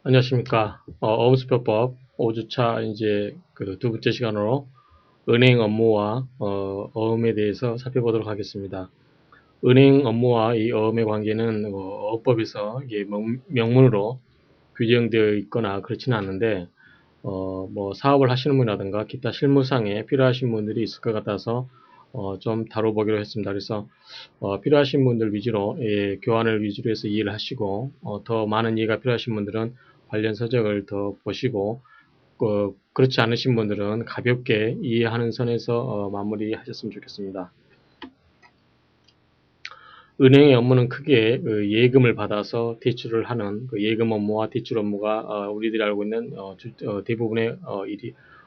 안녕하십니까. 어음수표법 5주차 이제 그 두 번째 시간으로 은행 업무와 어음에 대해서 살펴보도록 하겠습니다. 은행 업무와 이 어음의 관계는 어법에서 이게 명문으로 규정되어 있거나 그렇지는 않은데 뭐 사업을 하시는 분이라든가 기타 실무상에 필요하신 분들이 있을 것 같아서 좀 다뤄보기로 했습니다. 그래서 필요하신 분들 위주로 교환을 위주로 해서 이해를 하시고 더 많은 이해가 필요하신 분들은 관련 서적을 더 보시고 그렇지 않으신 분들은 가볍게 이해하는 선에서 마무리하셨으면 좋겠습니다. 은행의 업무는 크게 그 예금을 받아서 대출을 하는 그 예금 업무와 대출 업무가 우리들이 알고 있는 대부분의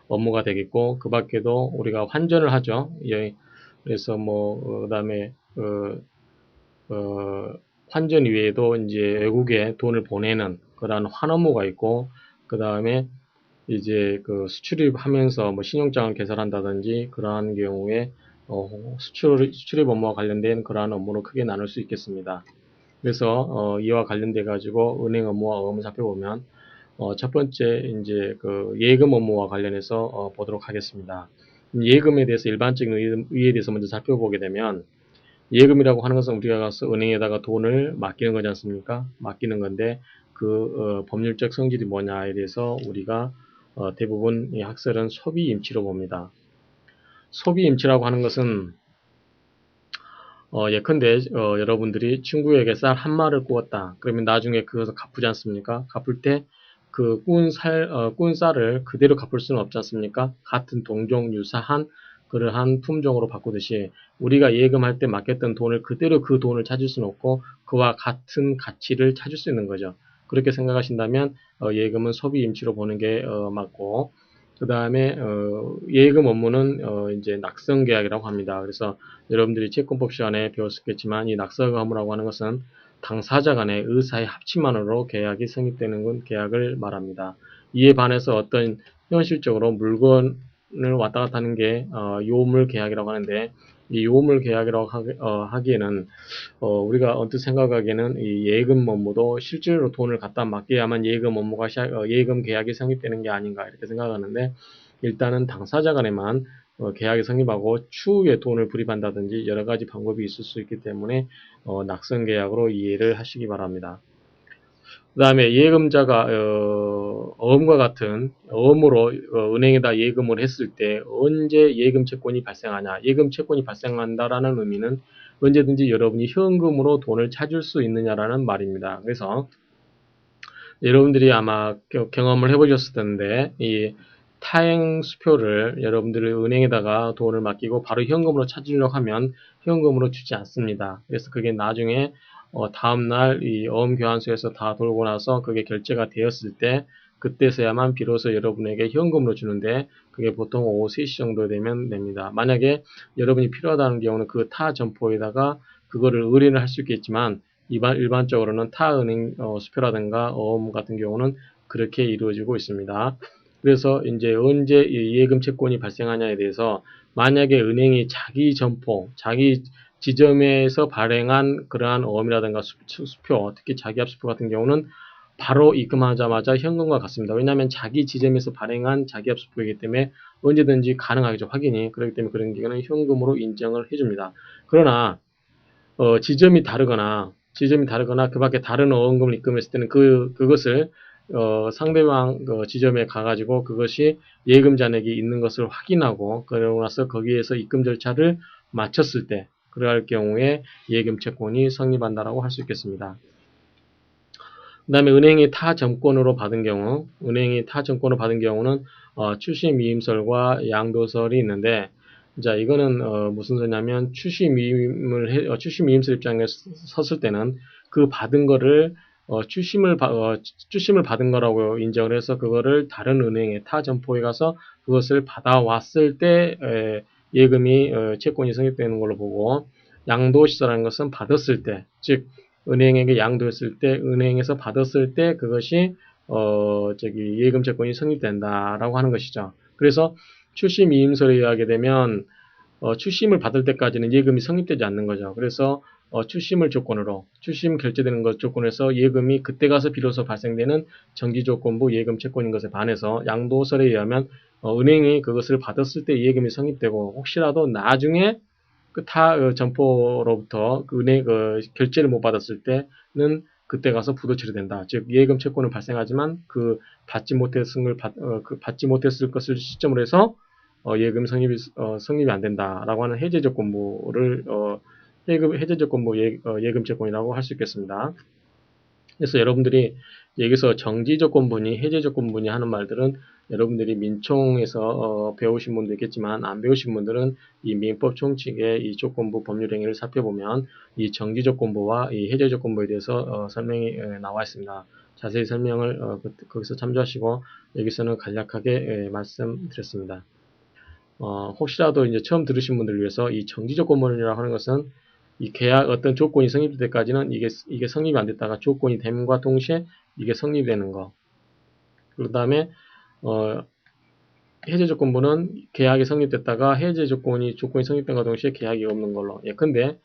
업무가 되겠고, 그 밖에도 우리가 환전을 하죠. 예, 그래서 뭐 그다음에 환전 이외에도 이제 외국에 돈을 보내는 그러한 환 업무가 있고, 그 다음에 이제 그 수출입하면서 뭐 신용장을 개설한다든지 그러한 경우에 수출입 업무와 관련된 그러한 업무로 크게 나눌 수 있겠습니다. 그래서 이와 관련돼 가지고 은행 업무와 어음을 살펴보면 첫 번째 이제 그 예금 업무와 관련해서 보도록 하겠습니다. 예금에 대해서 일반적인 의의에 대해서 먼저 살펴보게 되면, 예금이라고 하는 것은 우리가 가서 은행에다가 돈을 맡기는 거지 않습니까? 맡기는 건데 그 법률적 성질이 뭐냐에 대해서 우리가 대부분 이 학설은 소비임치로 봅니다. 소비임치라고 하는 것은 예컨대 여러분들이 친구에게 쌀 한 마를 구웠다. 그러면 나중에 그것을 갚지 않습니까? 갚을 때 그 구운 쌀을 그대로 갚을 수는 없지 않습니까? 같은 동종 유사한 그러한 품종으로 바꾸듯이 우리가 예금할 때 맡겼던 돈을 그대로 그 돈을 찾을 수는 없고 그와 같은 가치를 찾을 수 있는 거죠. 그렇게 생각하신다면 예금은 소비임치로 보는 게 맞고, 그 다음에 예금 업무는 이제 낙성계약이라고 합니다. 그래서 여러분들이 채권법 시간에 배웠겠지만 이 낙서 업무라고 하는 것은 당사자 간의 의사의 합치만으로 계약이 성립되는 건 계약을 말합니다. 이에 반해서 어떤 현실적으로 물건을 왔다 갔다 하는 게 요물 계약이라고 하는데, 이 요물 계약이라고 하기에는 우리가 언뜻 생각하기에는 이 예금 업무도 실제로 돈을 갖다 맡겨야만 예금 계약이 성립되는 게 아닌가 이렇게 생각하는데, 일단은 당사자 간에만 계약이 성립하고 추후에 돈을 불입한다든지 여러 가지 방법이 있을 수 있기 때문에 낙선 계약으로 이해를 하시기 바랍니다. 그 다음에 예금자가 어음과 같은 어음으로 은행에다 예금을 했을 때 언제 예금 채권이 발생하냐, 예금 채권이 발생한다라는 의미는 언제든지 여러분이 현금으로 돈을 찾을 수 있느냐라는 말입니다. 그래서 여러분들이 아마 경험을 해보셨을 텐데, 이 타행 수표를 여러분들이 은행에다가 돈을 맡기고 바로 현금으로 찾으려고 하면 현금으로 주지 않습니다. 그래서 그게 나중에 다음날 이 어음교환소에서 다 돌고 나서 그게 결제가 되었을 때 그때서야만 비로소 여러분에게 현금으로 주는데, 그게 보통 오후 3시 정도 되면 됩니다. 만약에 여러분이 필요하다는 경우는 그 타 점포에다가 그거를 의뢰를 할 수 있겠지만, 일반적으로는 타 은행 수표라든가 어음 같은 경우는 그렇게 이루어지고 있습니다. 그래서 이제 언제 예금 채권이 발생하냐에 대해서, 만약에 은행이 자기 점포, 자기 지점에서 발행한 그러한 어음이라든가 수표, 특히 자기압 수표 같은 경우는 바로 입금하자마자 현금과 같습니다. 왜냐하면 자기 지점에서 발행한 자기압 수표이기 때문에 언제든지 가능하겠죠, 확인이. 그렇기 때문에 그런 경우는 현금으로 인정을 해줍니다. 그러나 지점이 다르거나 그 밖에 다른 어음금을 입금했을 때는 그것을 상대방 지점에 가가지고 그것이 예금 잔액이 있는 것을 확인하고, 그러고 나서 거기에서 입금 절차를 마쳤을 때 그러할 경우에 예금 채권이 성립한다라고 할 수 있겠습니다. 그 다음에 은행이 타 정권으로 받은 경우는 출시 미임설과 양도설이 있는데, 자, 이거는 무슨 소리냐면 출시 미임설 입장에 섰을 때는 그 받은 거를 출심을 받은 거라고 인정을 해서 그거를 다른 은행에 타 점포에 가서 그것을 받아왔을 때 예금이 채권이 성립되는 걸로 보고, 양도시설라는 것은 받았을 때, 즉 은행에게 양도했을 때, 은행에서 받았을 때 그것이 예금 채권이 성립된다라고 하는 것이죠. 그래서 출시 미임설에 의하게 되면 출심을 받을 때까지는 예금이 성립되지 않는 거죠. 그래서 추심을 조건으로, 추심 결제되는 것 조건에서 예금이 그때 가서 비로소 발생되는 정지조건부 예금 채권인 것에 반해서 양도설에 의하면 은행이 그것을 받았을 때 예금이 성립되고 혹시라도 나중에 그 점포로부터 그 은행 결제를 못 받았을 때는 그때 가서 부도 처리된다. 즉 예금 채권은 발생하지만 그 받지 못했을 것을 시점으로 해서 예금 성립이 안 된다라고 하는 해제 조건부를 해제 조건부 예금 채권이라고 할 수 있겠습니다. 그래서 여러분들이 여기서 정지 조건부니 해제 조건부니 하는 말들은 여러분들이 민총에서 배우신 분도 있겠지만 안 배우신 분들은 이 민법 총칙의 이 조건부 법률 행위를 살펴보면 이 정지 조건부와 이 해제 조건부에 대해서 설명이 나와 있습니다. 자세히 설명을 거기서 참조하시고 여기서는 간략하게 말씀드렸습니다. 혹시라도 이제 처음 들으신 분들을 위해서 이 정지 조건부라고 하는 것은 이 계약 어떤 조건이 성립될 때까지는 이게 성립이 안 됐다가 조건이 됨과 동시에 이게 성립되는 거. 그 다음에 해제 조건부는 계약이 성립됐다가 해제 조건이 성립된과 동시에 계약이 없는 걸로. 근데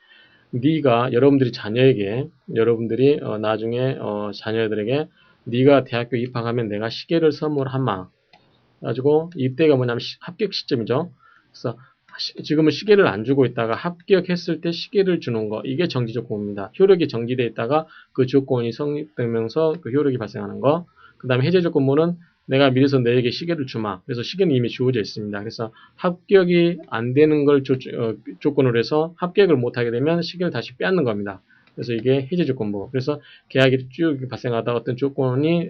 여러분들이 여러분들이 나중에 자녀들에게 네가 대학교 입학하면 내가 시계를 선물하마. 가지고 이때가 뭐냐면 합격 시점이죠. 그래서 지금은 시계를 안 주고 있다가 합격했을 때 시계를 주는 거, 이게 정지 조건입니다. 효력이 정지되어 있다가 그 조건이 성립되면서 그 효력이 발생하는 거. 그 다음에 해제 조건부는 내가 미래서 너에게 시계를 주마. 그래서 시계는 이미 주어져 있습니다. 그래서 합격이 안 되는 걸 조건으로 해서 합격을 못하게 되면 시계를 다시 빼앗는 겁니다. 그래서 이게 해제 조건부. 그래서 계약이 쭉 발생하다 어떤 조건이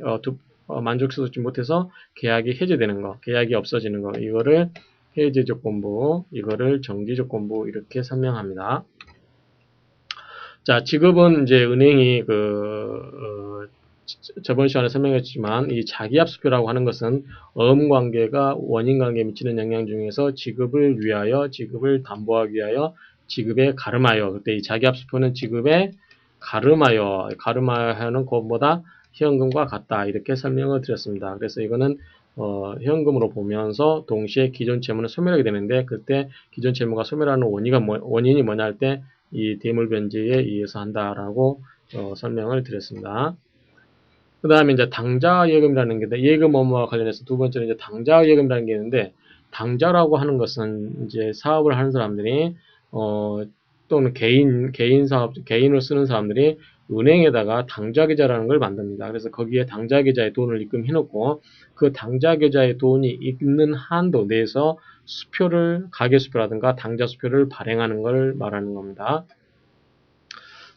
만족스럽지 못해서 계약이 해제되는 거, 계약이 없어지는 거, 이거를 해제 조건부, 이거를 정지 조건부 이렇게 설명합니다. 자, 지급은 이제 은행이 저번 시간에 설명했지만 이 자기압수표라고 하는 것은 어음관계가 원인관계에 미치는 영향 중에서 지급을 위하여, 지급을 담보하기 위하여, 지급에 가름하여, 그때 이 자기압수표는 지급에 가름하여는 그것보다 현금과 같다 이렇게 설명을 드렸습니다. 그래서 이거는 현금으로 보면서 동시에 기존 채무는 소멸하게 되는데 그때 기존 채무가 소멸하는 원인이 뭐냐 할 때 이 대물변제에 의해서 한다라고 설명을 드렸습니다. 그 다음에 이제 당좌 예금이라는 게 예금 업무와 관련해서 두 번째로 이제 당좌 예금이라는 게 있는데 당좌라고 하는 것은 이제 사업을 하는 사람들이 또는 개인으로 쓰는 사람들이 은행에다가 당좌계좌라는 걸 만듭니다. 그래서 거기에 당좌계좌에 돈을 입금해 놓고 그 당좌계좌에 돈이 있는 한도 내에서 가계수표라든가 당좌수표를 발행하는 걸 말하는 겁니다.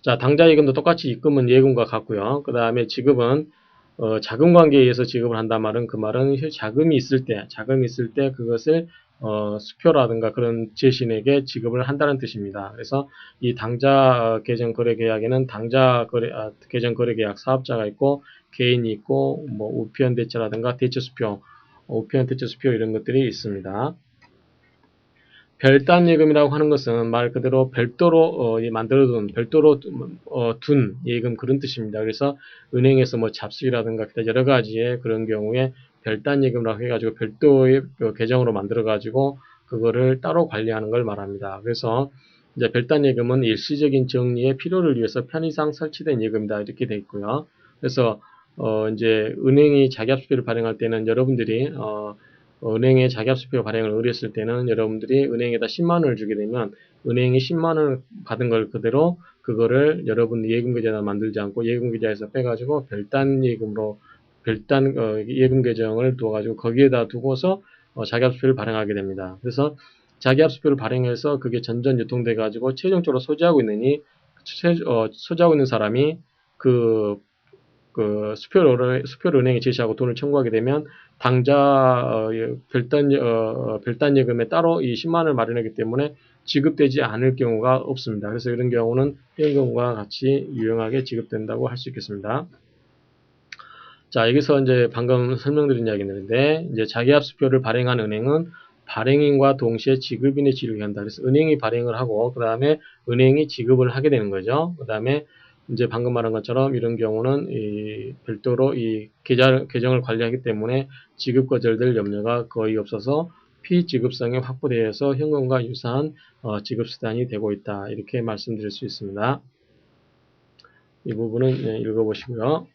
자, 당좌예금도 똑같이 입금은 예금과 같고요. 그 다음에 지급은 자금관계에 의해서 지급을 한단 말은 그 말은 자금이 있을 때 그것을 수표라든가 그런 재신에게 지급을 한다는 뜻입니다. 그래서 이 당좌 계정 거래 계약에는 계정 거래 계약 사업자가 있고 개인이 있고 뭐 우편 대체라든가 우편 대체 수표 이런 것들이 있습니다. 별단 예금이라고 하는 것은 말 그대로 별도로 둔 예금 그런 뜻입니다. 그래서 은행에서 뭐 잡수기라든가 여러 가지의 그런 경우에 별단 예금이라고 해가지고 별도의 계정으로 만들어가지고 그거를 따로 관리하는 걸 말합니다. 그래서 이제 별단 예금은 일시적인 정리의 필요를 위해서 편의상 설치된 예금이다 이렇게 돼 있고요. 그래서 이제 은행이 자기압수표를 발행할 때는 여러분들이 은행에 자기압수표 발행을 의뢰했을 때는 여러분들이 은행에다 10만원을 주게 되면 은행이 10만원을 받은 걸 그대로 그거를 여러분 예금계좌에 만들지 않고 예금계좌에서 빼가지고 예금 계정을 두어가지고 거기에다 두고서 자기압수표를 발행하게 됩니다. 그래서 자기압수표를 발행해서 그게 전전 유통돼가지고 최종적으로 소지하고 있는 사람이 수표를 은행에 제시하고 돈을 청구하게 되면 별단 예금에 따로 이 10만원을 마련하기 때문에 지급되지 않을 경우가 없습니다. 그래서 이런 경우는 현금과 같이 유용하게 지급된다고 할 수 있겠습니다. 자, 여기서 이제 방금 설명드린 이야기인데, 이제 자기압수표를 발행한 은행은 발행인과 동시에 지급인의 지급이 한다. 그래서 은행이 발행을 하고, 그 다음에 은행이 지급을 하게 되는 거죠. 그 다음에 이제 방금 말한 것처럼 이런 경우는 별도로 이 계정을 관리하기 때문에 지급 거절될 염려가 거의 없어서 피지급성이 확보되어서 현금과 유사한 지급수단이 되고 있다. 이렇게 말씀드릴 수 있습니다. 이 부분은 읽어보시고요.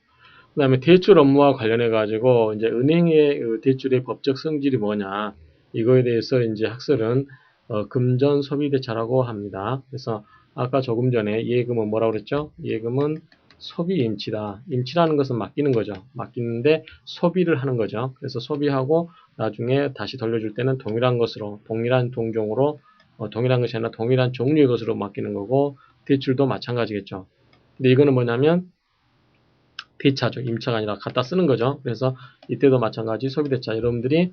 그 다음에 대출 업무와 관련해 가지고 이제 은행의 대출의 법적 성질이 뭐냐 이거에 대해서 이제 학설은 금전 소비대차라고 합니다. 그래서 아까 조금 전에 예금은 뭐라고 그랬죠? 예금은 소비 임치다. 임치라는 것은 맡기는 거죠. 맡기는데 소비를 하는 거죠. 그래서 소비하고 나중에 다시 돌려줄 때는 동일한 것으로, 동일한 동종으로, 동일한 것이 아니라 동일한 종류의 것으로 맡기는 거고 대출도 마찬가지겠죠. 근데 이거는 뭐냐면 대차죠. 임차가 아니라 갖다 쓰는 거죠. 그래서 이때도 마찬가지 소비대차. 여러분들이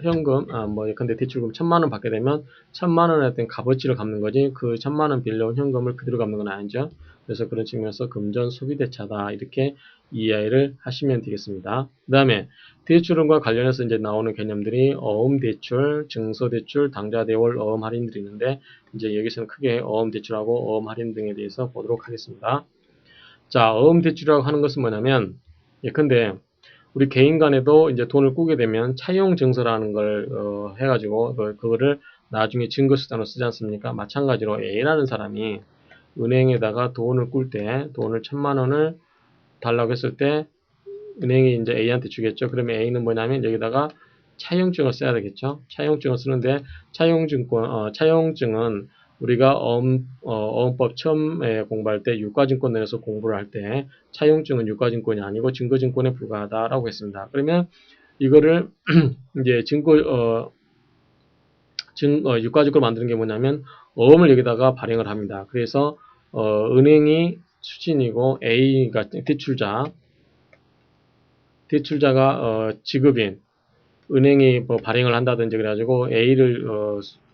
현금, 뭐 예컨대 대출금 1000만 원 받게 되면 1000만 원에 어떤 값어치를 갚는 거지 그 1000만 원 빌려온 현금을 그대로 갚는 건 아니죠. 그래서 그런 측면에서 금전 소비대차다. 이렇게 이해를 하시면 되겠습니다. 그 다음에 대출금과 관련해서 이제 나오는 개념들이 어음대출, 증서대출, 당좌대월, 어음할인들이 있는데 이제 여기서는 크게 어음대출하고 어음할인 등에 대해서 보도록 하겠습니다. 자, 어음대출이라고 하는 것은 뭐냐면, 예컨대, 우리 개인 간에도 이제 돈을 꾸게 되면 차용증서라는 걸, 해가지고, 그거를 나중에 증거수단으로 쓰지 않습니까? 마찬가지로 A라는 사람이 은행에다가 돈을 꿀 때, 돈을 1000만 원을 달라고 했을 때, 은행이 이제 A한테 주겠죠. 그러면 A는 뭐냐면 여기다가 차용증을 써야 되겠죠. 차용증을 쓰는데, 차용증은 우리가 어음법 처음에 공부할 때 유가증권에서 공부를 할 때 차용증은 유가증권이 아니고 증거증권에 불과하다라고 했습니다. 그러면 이거를 이제 유가증권을 만드는 게 뭐냐면 어음을 여기다가 발행을 합니다. 그래서 은행이 수신이고 A가 대출자가 지급인 은행이 뭐 발행을 한다든지 그래가지고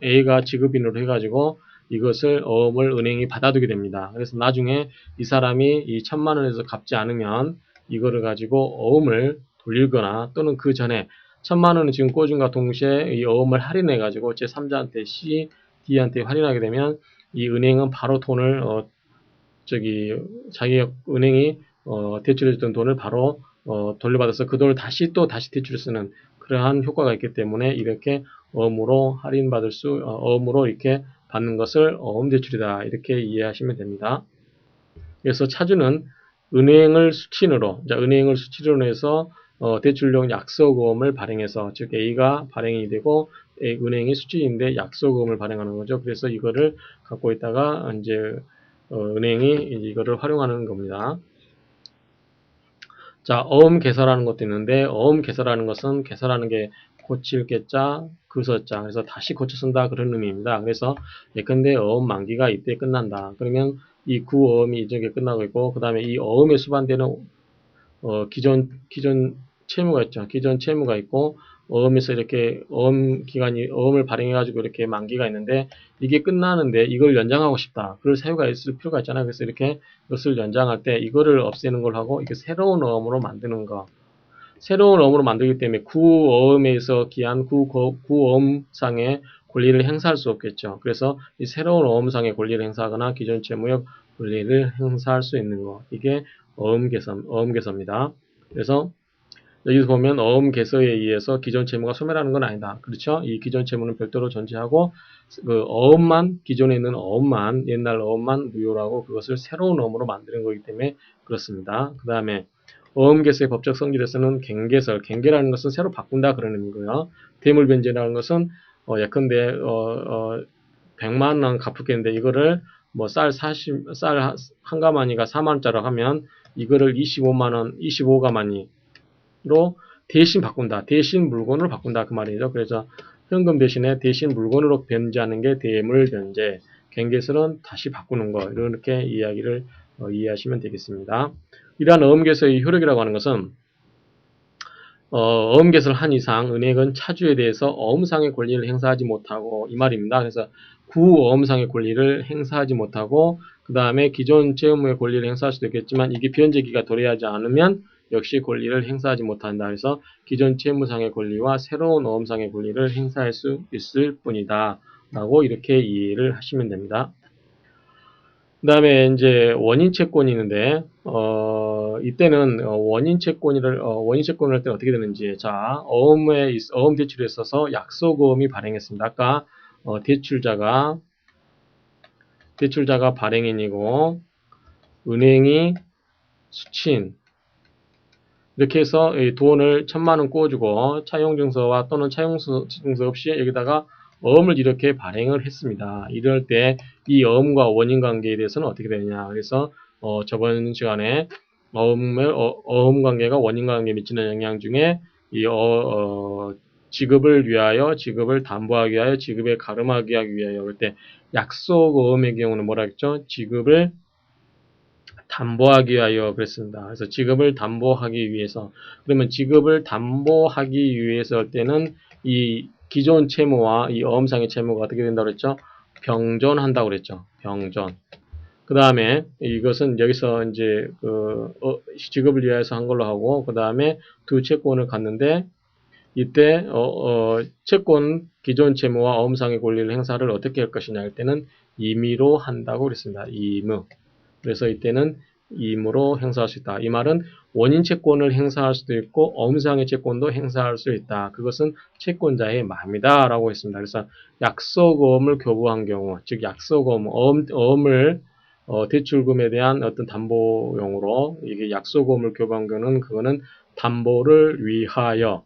A가 지급인으로 해가지고 이것을 어음을 은행이 받아두게 됩니다. 그래서 나중에 이 사람이 이 1000만 원에서 갚지 않으면 이거를 가지고 어음을 돌리거나 또는 그 전에 1000만 원을 지금 꿔준과 동시에 이 어음을 할인해가지고 제3자한테 C, D한테 할인하게 되면 이 은행은 바로 돈을 자기 은행이 대출해줬던 돈을 바로 돌려받아서 그 돈을 다시 대출을 쓰는 그러한 효과가 있기 때문에 이렇게 어음으로 어음으로 이렇게 받는 것을 어음대출이다. 이렇게 이해하시면 됩니다. 그래서 차주는 은행을 수취인으로 해서 대출용 약속어음을 발행해서 즉 A가 발행이 되고 은행이 수취인인데 약속어음을 발행하는 거죠. 그래서 이거를 갖고 있다가 이제 은행이 이거를 활용하는 겁니다. 자, 어음 개설하는 것도 있는데 어음 개설하는 것은 개설하는 게 고칠 개자, 그서자 그래서 다시 고쳐 쓴다 그런 의미입니다. 그래서 예컨대 어음 만기가 이때 끝난다. 그러면 이 구어음이 이쪽에 끝나고 있고 그 다음에 이 어음에 수반되는 기존 채무가 있죠. 기존 채무가 있고 어음에서 이렇게 어음을 발행해가지고 이렇게 만기가 있는데 이게 끝나는데 이걸 연장하고 싶다. 그럴 사유가 있을 필요가 있잖아요. 그래서 이렇게 이것을 연장할 때 이거를 없애는 걸 하고 이렇게 새로운 어음으로 만드는 거. 새로운 어음으로 만들기 때문에 구어음에서 기한 구어음상의 권리를 행사할 수 없겠죠. 그래서 이 새로운 어음상의 권리를 행사하거나 기존 채무의 권리를 행사할 수 있는 거. 이게 어음개서입니다. 그래서 여기서 보면 어음 개서에 의해서 기존 채무가 소멸하는 건 아니다. 그렇죠? 이 기존 채무는 별도로 존재하고 그 기존에 있는 어음만 옛날 어음만 무효라고 그것을 새로운 어음으로 만드는 거기 때문에 그렇습니다. 그 다음에 어음 개서의 법적 성질에서는 갱개라는 것은 새로 바꾼다 그런 의미고요. 대물변제라는 것은 예컨대 100만 원 갚을겠는데 이거를 뭐 쌀 한 가마니가 4만 원짜리로 하면 이거를 25가마니로 대신 바꾼다. 대신 물건으로 바꾼다. 그 말이죠. 그래서 현금 대신에 대신 물건으로 변제하는 게 대물변제. 갱개설은 다시 바꾸는 거. 이렇게 이해하시면 되겠습니다. 이러한 어음개서의 효력이라고 하는 것은 어음개설을 한 이상 은행은 차주에 대해서 어음상의 권리를 행사하지 못하고 이 말입니다. 그래서 구어음상의 권리를 행사하지 못하고 그 다음에 기존 채무의 권리를 행사할 수도 있겠지만 이게 변제기가 도래하지 않으면 역시 권리를 행사하지 못한다. 그래서 기존 채무상의 권리와 새로운 어음상의 권리를 행사할 수 있을 뿐이다. 라고 이렇게 이해를 하시면 됩니다. 그 다음에 이제 원인 채권이 있는데, 이때는 원인 채권을 할 때는 어떻게 되는지. 자, 어음 대출에 있어서 약속어음이 발행했습니다. 아까, 대출자가 발행인이고, 은행이 수취인. 이렇게 해서 이 돈을 1,000만 원 구워주고 차용증서와 또는 차용증서 없이 여기다가 어음을 이렇게 발행을 했습니다. 이럴 때 이 어음과 원인 관계에 대해서는 어떻게 되느냐. 그래서 저번 시간에 어음 관계가 원인 관계에 미치는 영향 중에 이 지급을 위하여, 지급을 담보하기 위하여, 지급에 가름하기 위하여 그럴 때 약속 어음의 경우는 뭐라 했죠? 지급을 담보하기 위하여 그랬습니다. 그래서 지급을 담보하기 위해서. 그러면 지급을 담보하기 위해서 할 때는 이 기존 채무와 이 어음상의 채무가 어떻게 된다고 그랬죠? 병존한다고 그랬죠. 병존. 그 다음에 이것은 여기서 이제 지급을 위해서 한 걸로 하고, 그 다음에 두 채권을 갖는데 이때 채권 기존 채무와 어음상의 권리를 행사를 어떻게 할 것이냐 할 때는 임의로 한다고 그랬습니다. 임의. 그래서 이때는 임으로 행사할 수 있다. 이 말은 원인 채권을 행사할 수도 있고 어음상의 채권도 행사할 수 있다. 그것은 채권자의 마음이다 라고 했습니다. 그래서 약속어음을 교부한 경우, 즉 약속어음, 어음을 대출금에 대한 어떤 담보용으로 이게 약속어음을 교부한 경우는 그거는 담보를 위하여,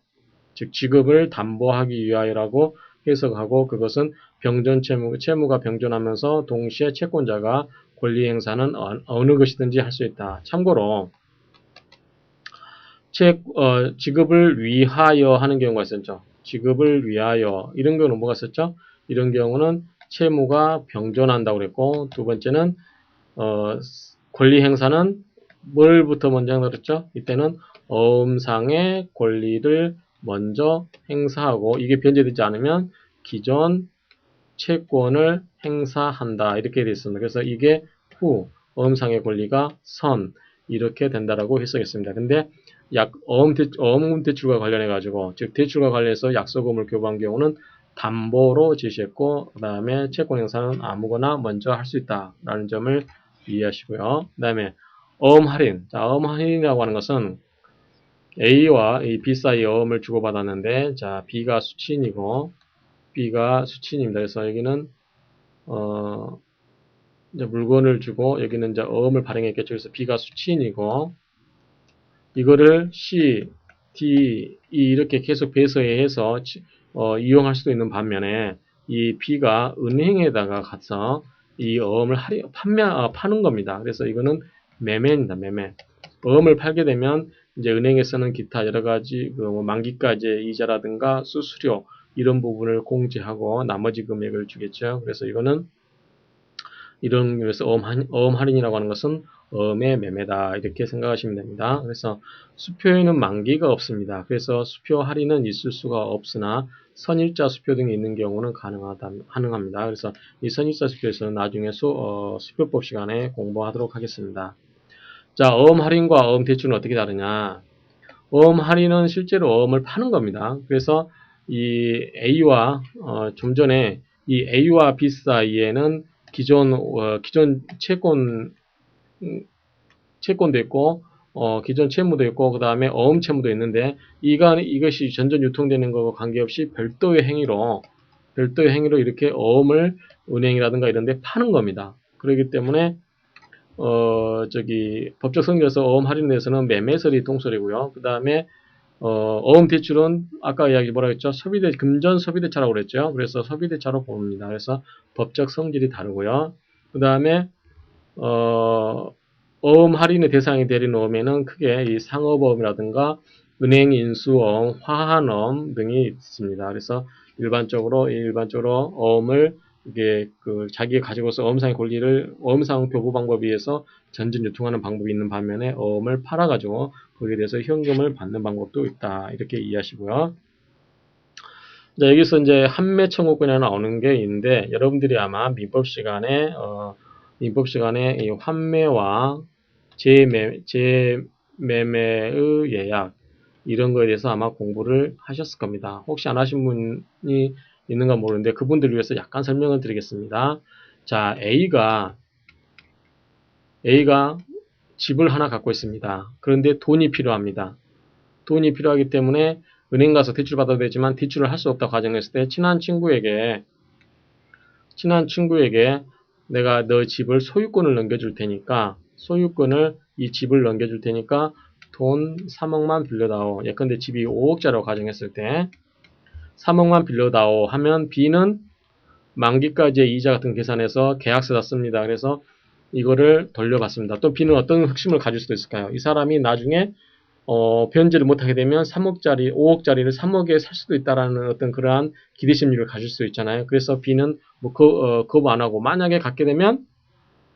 즉 지급을 담보하기 위하여라고 해석하고, 그것은 채무가 병존하면서 동시에 채권자가 권리 행사는 어느 것이든지 할 수 있다. 참고로 지급을 위하여 하는 경우가 있었죠. 지급을 위하여 이런 경우는 뭐가 있었죠? 이런 경우는 채무가 병존한다고 그랬고, 두 번째는 권리 행사는 뭘부터 먼저 한다고 그랬죠? 이때는 어음상의 권리를 먼저 행사하고, 이게 변제되지 않으면 기존 채권을 행사한다. 이렇게 되어 있습니다. 그래서 이게 후, 어음상의 권리가 선, 이렇게 된다라고 해석했습니다. 근데 어음 대출과 관련해 가지고, 즉 대출과 관련해서 약속음을 교부한 경우는 담보로 제시했고, 그 다음에 채권 행사는 아무거나 먼저 할 수 있다라는 점을 이해하시고요. 그 다음에 어음 할인. 자, 어음 할인이라고 하는 것은 A와 B 사이에 어음을 주고받았는데, 자, B가 수취인이고 B가 수취인입니다. 그래서 여기는 이제 물건을 주고 여기는 이제 어음을 발행했겠죠. 그래서 B가 수취인이고, 이거를 C, D, E 이렇게 계속 배서해서 이용할 수도 있는 반면에 이 B가 은행에다가 가서 이 어음을 파는 겁니다. 그래서 이거는 매매입니다. 매매. 어음을 팔게 되면 이제 은행에서는 기타 여러 가지 만기까지의 이자라든가 수수료 이런 부분을 공제하고 나머지 금액을 주겠죠. 그래서 이거는 이런 의미에서 어음 할인이라고 하는 것은 어음의 매매다 이렇게 생각하시면 됩니다. 그래서 수표에는 만기가 없습니다. 그래서 수표 할인은 있을 수가 없으나 선일자 수표 등이 있는 경우는 가능합니다. 그래서 이 선일자 수표에서는 나중에 수표법 시간에 공부하도록 하겠습니다. 자, 어음 할인과 어음 대출은 어떻게 다르냐? 어음 할인은 실제로 어음을 파는 겁니다. 그래서 이 A와 좀 전에 이 A와 B 사이에는 기존 채권도 있고 기존 채무도 있고 그 다음에 어음 채무도 있는데 이것이 전전 유통되는 것과 관계없이 별도의 행위로 이렇게 어음을 은행이라든가 이런 데 파는 겁니다. 그렇기 때문에 법적 성질에서 어음 할인에 대해서는 매매설이 통설이고요. 그 다음에 어음 대출은 아까 이야기 뭐라 했죠? 금전 소비대차라고 그랬죠. 그래서 소비대차로 봅니다. 그래서 법적 성질이 다르고요. 그 다음에 어음 할인의 대상이 되는 어음에는 크게 이 상업어음이라든가 은행 인수어음, 화한어음 등이 있습니다. 그래서 일반적으로 어음을 이게 자기가 가지고서 어음상의 권리를 어음상 교부 방법에 의해서 전전 유통하는 방법이 있는 반면에 어음을 팔아가지고 거기에 대해서 현금을 받는 방법도 있다. 이렇게 이해하시고요. 자, 여기서 이제 판매 청구권이 나오는 게 있는데 여러분들이 아마 민법 시간에 이 환매와 재매매의 예약 이런 거에 대해서 아마 공부를 하셨을 겁니다. 혹시 안 하신 분이 있는가 모르는데 그분들을 위해서 약간 설명을 드리겠습니다. 자, A가 A가 집을 하나 갖고 있습니다. 그런데 돈이 필요합니다. 돈이 필요하기 때문에 은행 가서 대출 받아도 되지만 대출을 할 수 없다고 가정했을 때 친한 친구에게 내가 너 집을 소유권을 넘겨줄 테니까 이 집을 넘겨줄 테니까 돈 3억만 빌려다오. 예컨대 집이 5억짜리라고 가정했을 때 3억만 빌려다오 하면 B는 만기까지의 이자 같은 거 계산해서 계약서다 씁니다. 그래서 이거를 돌려받습니다. 또 B는 어떤 흑심을 가질 수도 있을까요? 이 사람이 나중에 변제를 못하게 되면 5억짜리를 3억에 살 수도 있다라는 어떤 그러한 기대심리를 가질 수 있잖아요. 그래서 B는 뭐 거부 안 하고 만약에 갖게 되면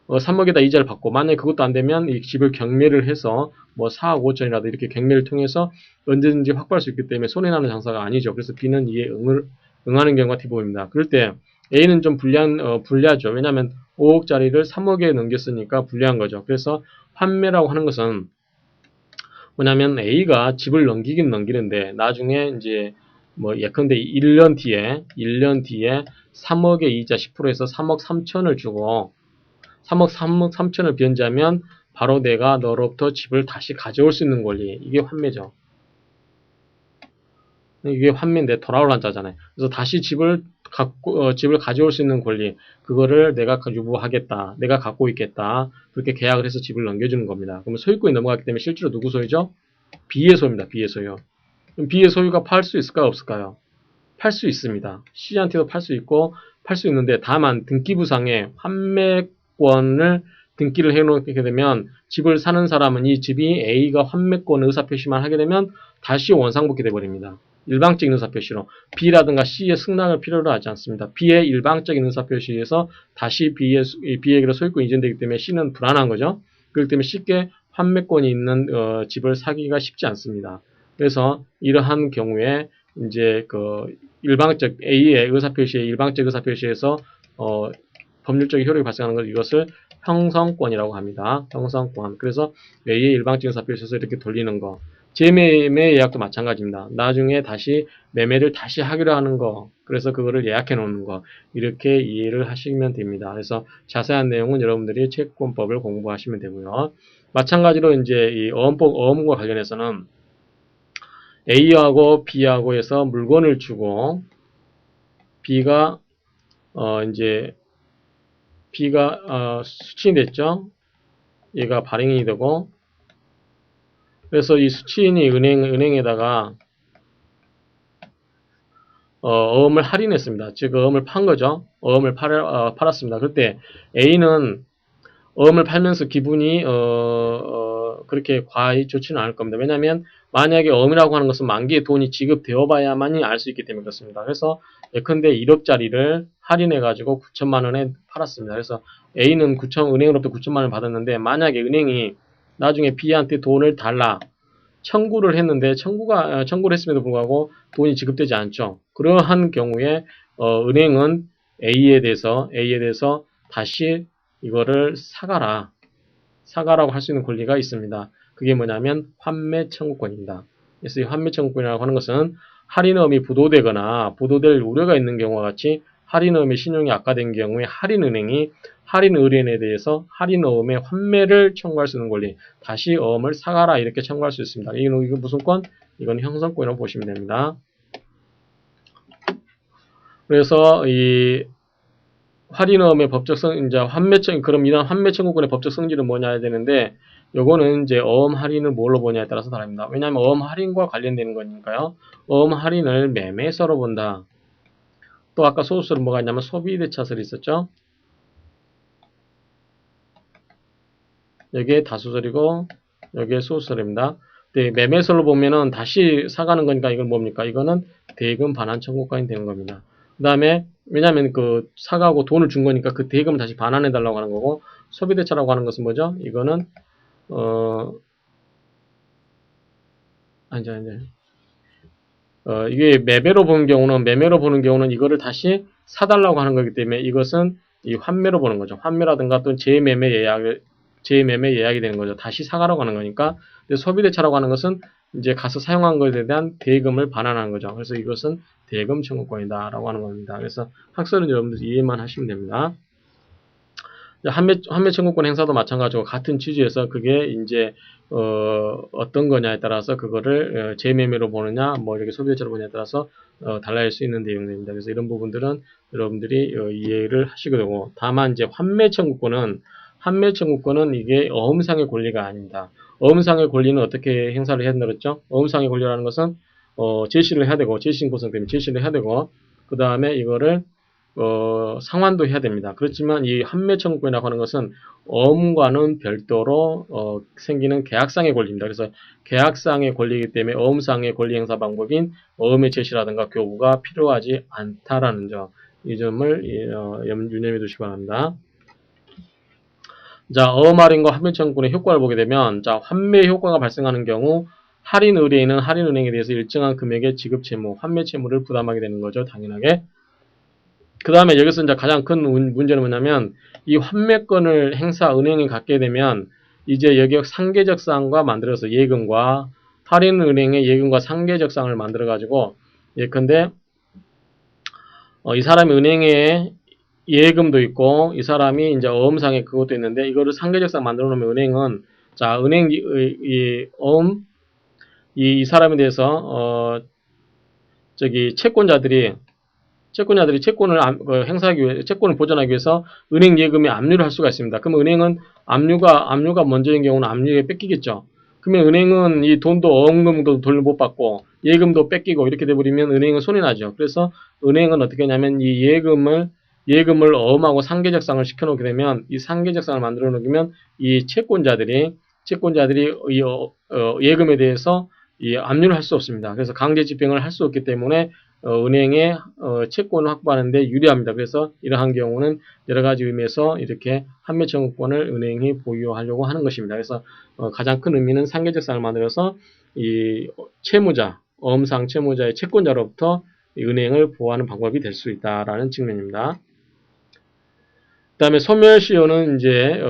3억에다 이자를 받고 만약에 그것도 안 되면 이 집을 경매를 해서 뭐 4억 5천이라도 이렇게 경매를 통해서 언제든지 확보할 수 있기 때문에 손해나는 장사가 아니죠. 그래서 B는 이에 응하는 경우가 대부분입니다. 그럴 때 A는 좀 불리하죠. 왜냐하면 5억짜리를 3억에 넘겼으니까 불리한 거죠. 그래서 환매라고 하는 것은 뭐냐면 A가 집을 넘기긴 넘기는데 나중에 이제 뭐 예컨대 1년 뒤에 3억의 이자 10%에서 3억 3천을 주고 3억 3천을 변제하면 바로 내가 너로부터 집을 다시 가져올 수 있는 권리. 이게 환매죠. 이게 환매인데 돌아올 한자잖아요. 그래서 다시 집을 가져올 수 있는 권리. 그거를 내가 유보하겠다. 내가 갖고 있겠다. 그렇게 계약을 해서 집을 넘겨주는 겁니다. 그러면 소유권이 넘어갔기 때문에 실제로 누구 소유죠? B의 소유입니다. B의 소유. 그럼 B의 소유가 팔 수 있을까요? 없을까요? 팔 수 있습니다. C한테도 팔 수 있고 팔 수 있는데 다만 등기부상에 환매권을 등기를 해놓게 되면 집을 사는 사람은 이 집이 A가 환매권 의사표시만 하게 되면 다시 원상복귀 돼버립니다. 일방적인 의사표시로 B라든가 C의 승낙을 필요로 하지 않습니다. B의 일방적인 의사표시에서 다시 B에게로 소유권 이전되기 때문에 C는 불안한 거죠. 그렇기 때문에 쉽게 환매권이 있는 집을 사기가 쉽지 않습니다. 그래서 이러한 경우에 이제 일방적 A의 의사표시에 일방적 의사표시에서 법률적 효력이 발생하는 것 이것을 형성권이라고 합니다. 형성권. 그래서 A의 일방적 의사표시에서 이렇게 돌리는 거. 재매매 예약도 마찬가지입니다. 나중에 다시 매매를 다시 하기로 하는 거. 그래서 그거를 예약해 놓는 거. 이렇게 이해를 하시면 됩니다. 그래서 자세한 내용은 여러분들이 채권법을 공부하시면 되고요. 마찬가지로 이제 이 어음과 관련해서는 A하고 B하고 해서 물건을 주고 B가 수취인이 됐죠. 얘가 발행이 되고 그래서 이 수취인이 은행에다가 어음을 할인했습니다. 즉 어음을 판 거죠. 어음을 팔았습니다. 그때 A는 어음을 팔면서 기분이 그렇게 과히 좋지는 않을 겁니다. 왜냐하면 만약에 어음이라고 하는 것은 만기에 돈이 지급되어 봐야만이 알 수 있기 때문에 그렇습니다. 그래서 예컨대 1억짜리를 할인해가지고 9천만 원에 팔았습니다. 그래서 A는 은행으로부터 9천만 원을 받았는데 만약에 은행이 나중에 B한테 돈을 달라 청구를 했는데 청구를 했음에도 불구하고 돈이 지급되지 않죠. 그러한 경우에 은행은 A에 대해서 다시 이거를 사가라고 할 수 있는 권리가 있습니다. 그게 뭐냐면 환매 청구권입니다. 그래서 이 환매 청구권이라고 하는 것은 할인어음이 부도되거나 부도될 우려가 있는 경우와 같이 할인어음의 신용이 악화된 경우에 할인은행이 할인의뢰인에 대해서 할인어음의 환매를 청구할 수 있는 권리, 다시 어음을 사가라 이렇게 청구할 수 있습니다. 이건 무슨 권? 이건 형성권이라고 보시면 됩니다. 그래서 이 할인어음의 법적 이제 그럼 이런 환매 청구권의 법적 성질은 뭐냐 해야 되는데, 요거는 이제 어음 할인을 뭘로 보냐에 따라서 다릅니다. 왜냐하면 어음 할인과 관련되는 거니까요. 어음 할인을 매매서로 본다. 또 아까 소수설은 뭐가 있냐면 소비대차설이 있었죠. 여기에 다수설이고 여기에 소수설입니다. 네, 매매설로 보면은 다시 사가는 거니까 이건 뭡니까? 이거는 대금 반환 청구권이 되는 겁니다. 그 다음에 왜냐하면 사가고 돈을 준 거니까 그 대금을 다시 반환해 달라고 하는 거고, 소비대차라고 하는 것은 뭐죠? 이거는 이게 매매로 보는 경우는 이거를 다시 사달라고 하는 거기 때문에 이것은 이 환매로 보는 거죠. 환매라든가 또 재매매 예약이 되는 거죠. 다시 사가라고 하는 거니까. 근데 소비대차라고 하는 것은 이제 가서 사용한 것에 대한 대금을 반환하는 거죠. 그래서 이것은 대금 청구권이다 라고 하는 겁니다. 그래서 학설은 여러분들 이해만 하시면 됩니다. 환매 청구권 행사도 마찬가지고 같은 취지에서 그게 이제 어떤 거냐에 따라서 그거를 재매매로 보느냐, 뭐 이렇게 소비자로 보느냐에 따라서 달라질 수 있는 내용입니다. 그래서 이런 부분들은 여러분들이 이해를 하시게 되고, 다만 이제 환매 청구권은 이게 어음상의 권리가 아닙니다. 어음상의 권리는 어떻게 행사를 해야 된다고 그랬죠? 어음상의 권리라는 것은 제시를 해야 되고, 제시인 고성 때문에 제시를 해야 되고, 그 다음에 이거를 상환도 해야 됩니다. 그렇지만 이 환매 청구권이라고 하는 것은 어음과는 별도로 생기는 계약상의 권리입니다. 그래서 계약상의 권리이기 때문에 어음상의 권리 행사 방법인 어음의 제시라든가 교부가 필요하지 않다라는 점, 이 점을 유념해 두시기 바랍니다. 자, 어음 할인과 환매 청구권의 효과를 보게 되면, 자, 환매 효과가 발생하는 경우 할인 의뢰인은 할인 은행에 대해서 일정한 금액의 지급 채무, 환매 채무를 부담하게 되는 거죠. 당연하게. 그 다음에 여기서 이제 가장 큰 문제는 뭐냐면, 이 환매권을 은행이 갖게 되면 이제 여기 상계적 사항과 만들어서 예금과 할인 은행의 예금과 상계적 사항을 만들어 가지고, 예컨대 이 사람이 은행에 예금도 있고 이 사람이 이제 어음상에 그것도 있는데, 이거를 상계적 사항 만들어 놓으면 은행은, 자, 은행 이 사람에 대해서 채권자들이 채권을 행사하기 위해, 채권을 보전하기 위해서 은행 예금에 압류를 할 수가 있습니다. 그러면 은행은 압류가 먼저인 경우는 압류에 뺏기겠죠. 그러면 은행은 이 돈도 어음금도 돈을 못 받고 예금도 뺏기고 이렇게 돼버리면 은행은 손해 나죠. 그래서 은행은 어떻게 하냐면 이 예금을 어음하고 상계적상을 시켜놓게 되면, 이 상계적상을 만들어 놓으면 이 채권자들이 이 예금에 대해서 이 압류를 할 수 없습니다. 그래서 강제 집행을 할 수 없기 때문에 은행의 채권을 확보하는데 유리합니다. 그래서 이러한 경우는 여러 가지 의미에서 이렇게 환매 청구권을 은행이 보유하려고 하는 것입니다. 그래서 가장 큰 의미는 상계적상을 만들어서 이 어음상 채무자의 채권자로부터 은행을 보호하는 방법이 될 수 있다라는 측면입니다. 그 다음에 소멸시효는 이제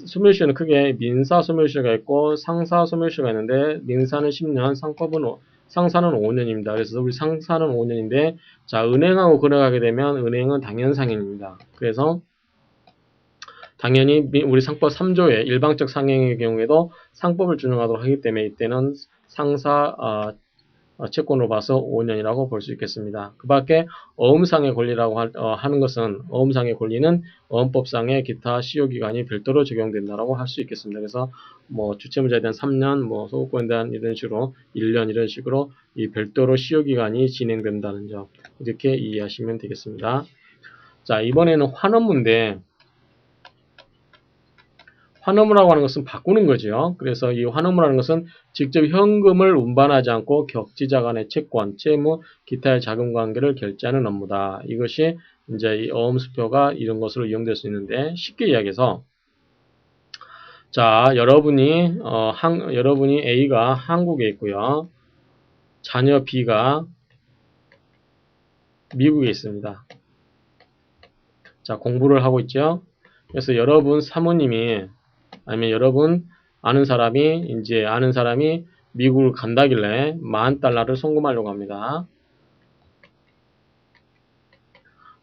소멸시효는 크게 민사 소멸시효가 있고 상사 소멸시효가 있는데, 민사는 10년, 상사는 5년입니다. 그래서 우리 상사는 5년인데, 자, 은행하고 거래하게 되면 은행은 당연상행입니다. 그래서 당연히 우리 상법 3조의 일방적 상행의 경우에도 상법을 준용하도록 하기 때문에 이때는 상사 채권으로 봐서 5년이라고 볼 수 있겠습니다. 그 밖에 어음상의 권리라고 하는 것은, 어음상의 권리는 어음법상의 기타 시효기간이 별도로 적용된다라고 할 수 있겠습니다. 그래서 뭐 주채무자에 대한 3년, 뭐 소유권에 대한 이런 식으로 1년 이런 식으로 이 별도로 시효기간이 진행된다는 점, 이렇게 이해하시면 되겠습니다. 자, 이번에는 환원문인데, 환원무라고 하는 것은 바꾸는 거죠. 그래서 이 환원무라는 것은 직접 현금을 운반하지 않고 격지자 간의 채권, 채무, 기타의 자금 관계를 결제하는 업무다. 이것이 이제 이 어음수표가 이런 것으로 이용될 수 있는데, 쉽게 이야기해서, 자, 여러분이 A가 한국에 있고요. 자녀 B가 미국에 있습니다. 자, 공부를 하고 있죠. 그래서 여러분 사모님이, 아니면 여러분 아는 사람이 미국을 간다길래 $10,000를 송금하려고 합니다.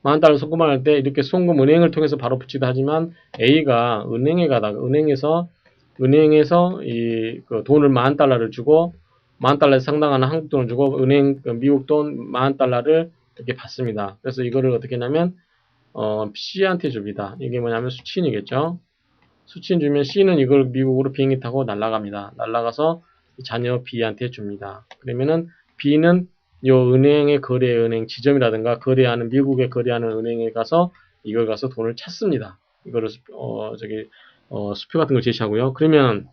$10,000 송금할 때 이렇게 송금 은행을 통해서 바로 붙이기도 하지만, A가 은행에 가다가 은행에서 그 돈을 $10,000를 주고, $10,000에 상당한 한국 돈을 주고 미국 돈 $10,000를 이렇게 받습니다. 그래서 이거를 어떻게 하냐면 C한테 줍니다. 이게 뭐냐면 수취인이겠죠. 수취인 주면 C는 이걸 미국으로 비행기 타고 날아갑니다. 날아가서 자녀 B한테 줍니다. 그러면은 B는 요 은행의 은행 지점이라든가 미국에 거래하는 은행에 가서 이걸 가서 돈을 찾습니다. 이거를 수표 같은 걸 제시하고요. 그러면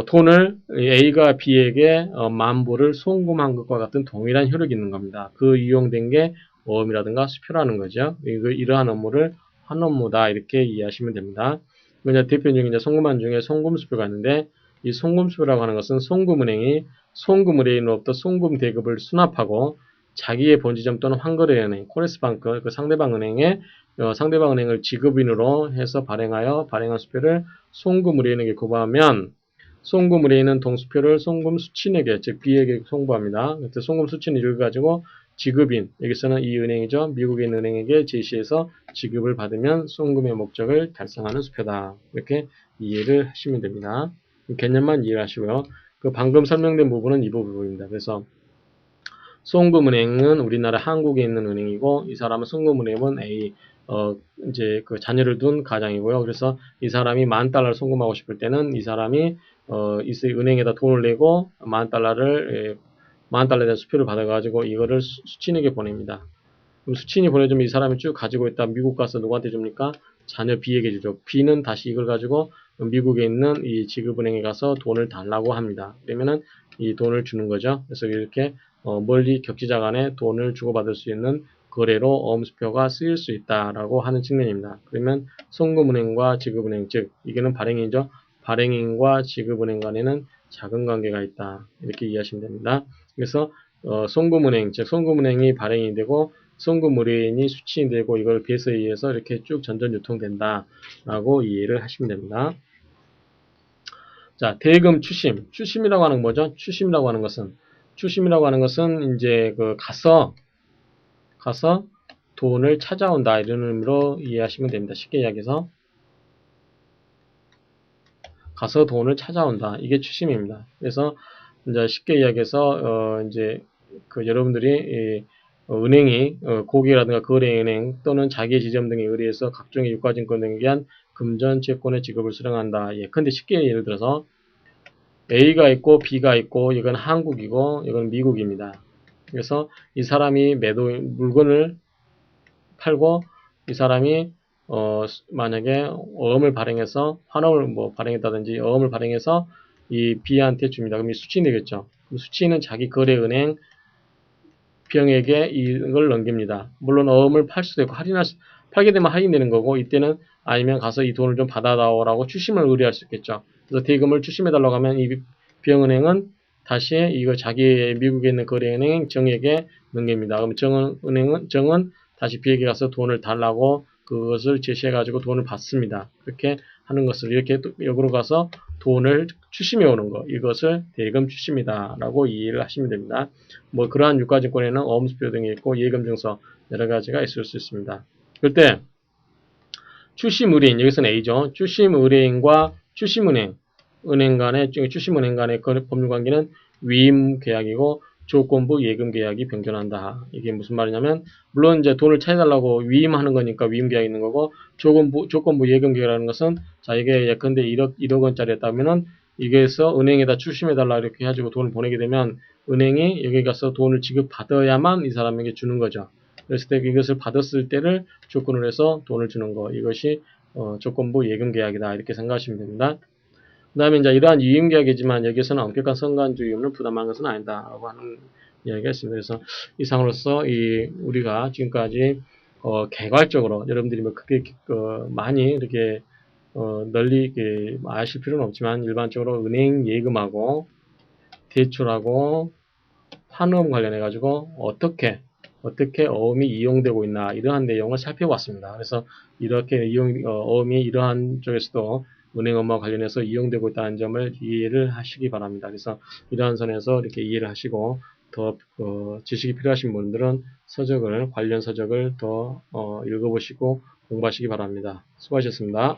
돈을 A가 B에게 $10,000를 송금한 것과 같은 동일한 효력이 있는 겁니다. 그 이용된 게 어음이라든가 수표라는 거죠. 이러한 업무를 환업무다, 이렇게 이해하시면 됩니다. 대표적인 이제 송금한 중에 송금수표가 있는데, 이 송금수표라고 하는 것은 송금은행이 송금의뢰인으로부터 송금 대급을 수납하고 자기의 본지점 또는 환거래은행, 코레스방크, 그 상대방 은행을 지급인으로 해서 발행한 수표를 송금의뢰인에게 고발하면, 송금의뢰인은 동수표를 송금수취인에게, 즉 B에게 송부합니다. 그때 송금수취는 이걸 가지고 지급인, 여기서는 이 은행이죠. 미국에 있는 은행에게 제시해서 지급을 받으면 송금의 목적을 달성하는 수표다. 이렇게 이해를 하시면 됩니다. 개념만 이해를 하시고요. 그 방금 설명된 부분은 이 부분입니다. 그래서 송금은행은 우리나라 한국에 있는 은행이고, 이 사람은 송금은행은 A, 이제 그 자녀를 둔 가장이고요. 그래서 이 사람이 $10,000를 송금하고 싶을 때는 이 사람이, 이 은행에다 돈을 내고 $10,000에 대한 수표를 받아가지고 이거를 수취인에게 보냅니다. 그럼 수취인이 보내주면 이 사람이 쭉 가지고 있다 미국 가서 누구한테 줍니까? 자녀 B에게 주죠. B는 다시 이걸 가지고 미국에 있는 이 지급은행에 가서 돈을 달라고 합니다. 그러면은 이 돈을 주는 거죠. 그래서 이렇게 멀리 격지자 간에 돈을 주고받을 수 있는 거래로 어음수표가 쓰일 수 있다라고 하는 측면입니다. 그러면 송금은행과 지급은행, 즉 이게는 발행인이죠. 발행인과 지급은행 간에는 자금 관계가 있다. 이렇게 이해하시면 됩니다. 그래서 송금은행, 즉 송금은행이 발행이 되고 송금의뢰인이 수취인 되고 이걸 배서에 의해서 이렇게 쭉 전전 유통된다라고 이해를 하시면 됩니다. 자, 대금 추심. 추심이라고 하는 건 뭐죠? 추심이라고 하는 것은 이제 그 가서 돈을 찾아온다 이런 의미로 이해하시면 됩니다. 쉽게 이야기해서 가서 돈을 찾아온다. 이게 추심입니다. 그래서 이제 쉽게 이야기해서 이제 그 여러분들이 은행이 고객이라든가 거래은행 또는 자기의 지점 등에 의뢰해서 각종의 유가증권 등에 의한 금전 채권의 지급을 수령한다. 예, 근데 쉽게 예를 들어서 A가 있고 B가 있고 이건 한국이고 이건 미국입니다. 그래서 이 사람이 물건을 팔고 이 사람이 만약에 어음을 발행해서 환원을 뭐 발행했다든지 어음을 발행해서 이 B한테 줍니다. 그럼 이 수취인이 되겠죠. 그럼 수취인은 자기 거래은행 B형에게 이걸 넘깁니다. 물론 어음을 팔 수도 있고 팔게 되면 할인되는 거고 이때는 아니면 가서 이 돈을 좀 받아다오라고 추심을 의뢰할 수 있겠죠. 그래서 대금을 추심해달라고 하면 이 B형은행은 다시 이거 자기 미국에 있는 거래은행 정에게 넘깁니다. 그럼 정은 다시 B에게 가서 돈을 달라고 그것을 제시해가지고 돈을 받습니다. 그렇게 하는 것을 이렇게 역으로 가서 돈을 추심해 오는 것, 이것을 대금 추심이다 라고 이해를 하시면 됩니다. 뭐 그러한 유가증권에는 어음수표 등이 있고 예금증서 여러 가지가 있을 수 있습니다. 그때 추심의뢰인, 여기서는 A죠. 추심의뢰인과 추심은행 간의 법률관계는 위임계약이고 조건부 예금계약이 병존한다. 이게 무슨 말이냐면 물론 이제 돈을 찾아달라고 위임하는 거니까 위임계약이 있는 거고 조건부 예금계약이라는 것은 자 이게 예컨대 1억 원짜리였다면은 이게서 은행에다 추심해달라 이렇게 해가지고 돈을 보내게 되면 은행이 여기 가서 돈을 지급받아야만 이 사람에게 주는 거죠. 그랬을 때 이것을 받았을 때를 조건으로 해서 돈을 주는 거, 이것이 조건부 예금계약이다 이렇게 생각하시면 됩니다. 그 다음에 이제 이러한 유임계약이지만 여기서는 엄격한 선관주의임을 부담한 것은 아니다라고 하는 이야기가 있습니다. 그래서 이상으로서 우리가 지금까지 개괄적으로 여러분들이 뭐 크게 많이 이렇게 널리 아실 필요는 없지만 일반적으로 은행 예금하고 대출하고 환음 관련해 가지고 어떻게 어음이 이용되고 있나 이러한 내용을 살펴봤습니다. 그래서 이렇게 어음이 이러한 쪽에서도 은행 업무와 관련해서 이용되고 있다는 점을 이해를 하시기 바랍니다. 그래서 이러한 선에서 이렇게 이해를 하시고 더 지식이 필요하신 분들은 관련 서적을 더 읽어보시고 공부하시기 바랍니다. 수고하셨습니다.